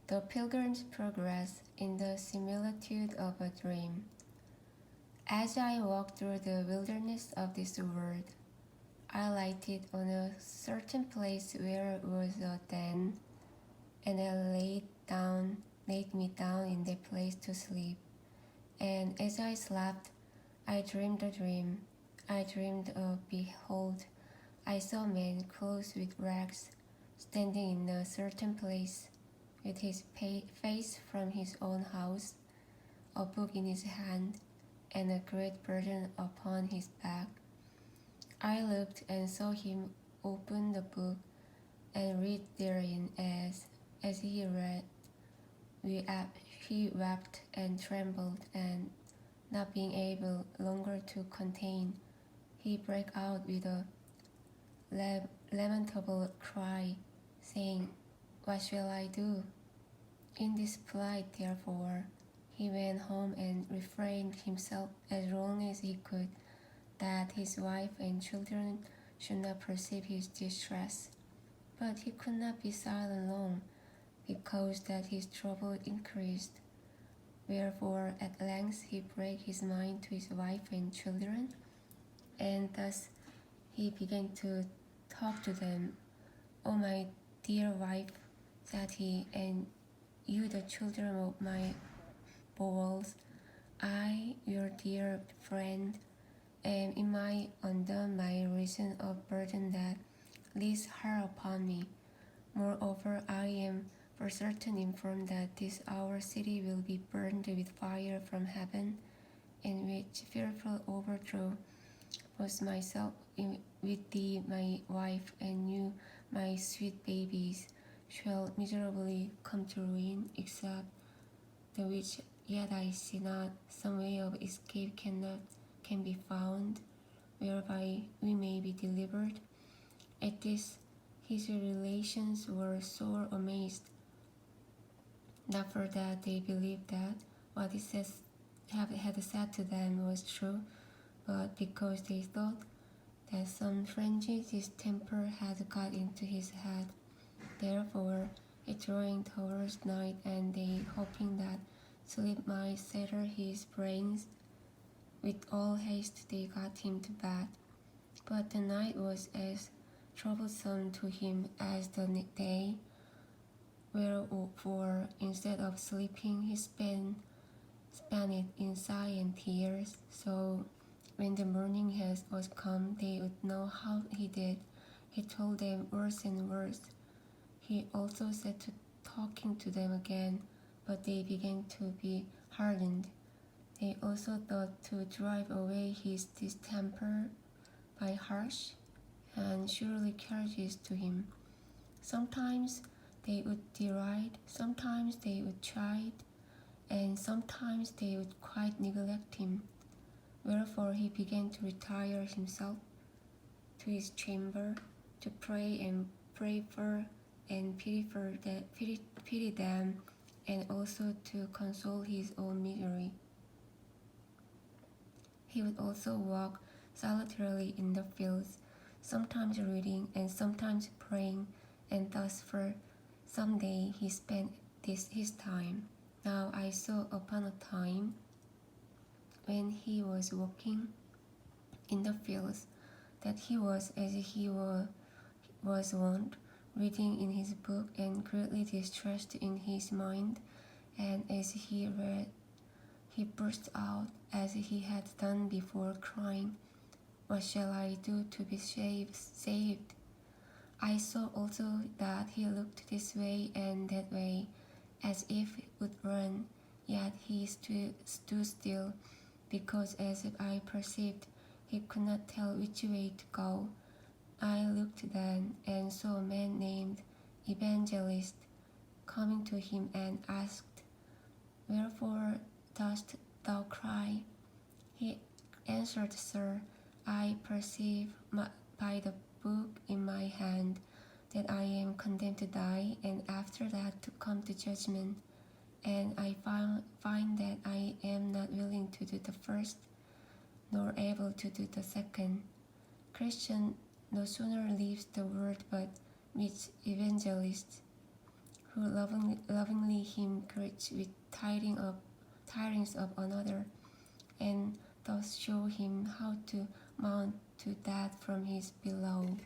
The Pilgrim's Progress in the Similitude of a Dream. As I walked through the wilderness of this world, I lighted on a certain place where was a den, and I laid me down in that place to sleep. And as I slept, I dreamed a dream. I dreamed of, behold, I saw a man clothed with rags, standing in a certain place, with his face from his own house, a book in his hand, and a great burden upon his back. I looked and saw him open the book and read therein. As he read, he wept and trembled, and not being able longer to contain, he broke out with a lamentable cry, saying, "What shall I do?" In this plight, therefore, he went home and refrained himself as long as he could, that his wife and children should not perceive his distress. But he could not be silent long, because that his trouble increased. Wherefore at length he brake his mind to his wife and children, and thus he began to talk to them. "O my dear wife," said he, "and you the children of my bowels, I, your dear friend, am in my undone by reason of burden that lays hard upon me. Moreover, I am for certain informed that this our city will be burned with fire from heaven, in which fearful overthrow was myself with thee, my wife, and you, my sweet babies, shall miserably come to ruin, except the which yet I see not some way of escape can be found, whereby we may be delivered." At this his relations were sore amazed, not for that they believed that what he had said to them was true, but because they thought that some frenzied distemper had got into his head. Therefore, it drawing towards night, and they, hoping that sleep might settle his brains, with all haste they got him to bed. But the night was as troublesome to him as the day, wherefore instead of sleeping he spent it in sigh and tears. So when the morning was come, they would know how he did. He told them worse and worse. He also set to talking to them again, but they began to be hardened. They also thought to drive away his distemper by harsh and surely charges to him. Sometimes they would deride, sometimes they would chide, and sometimes they would quite neglect him. Wherefore he began to retire himself to his chamber, to pray and pray for and pity them, and also to console his own misery. He would also walk solitarily in the fields, sometimes reading and sometimes praying, and thus for some day he spent his time. Now I saw upon a time when he was walking in the fields, that he was as he was wont, reading in his book, and greatly distressed in his mind. And as he read, he burst out, as he had done before, crying, "What shall I do to be saved?" I saw also that he looked this way and that way, as if he would run, yet he stood still, because as if I perceived he could not tell which way to go. I looked then, and saw a man named Evangelist coming to him, and asked, "Wherefore dost thou cry?" He answered, "Sir, I perceive by the book in my hand that I am condemned to die, and after that to come to judgment. And I find that I am not willing to do the first, nor able to do the second." Christian no sooner leaves the world but meets Evangelist, who lovingly him greets with tidings of another, and thus show him how to mount to that from his below.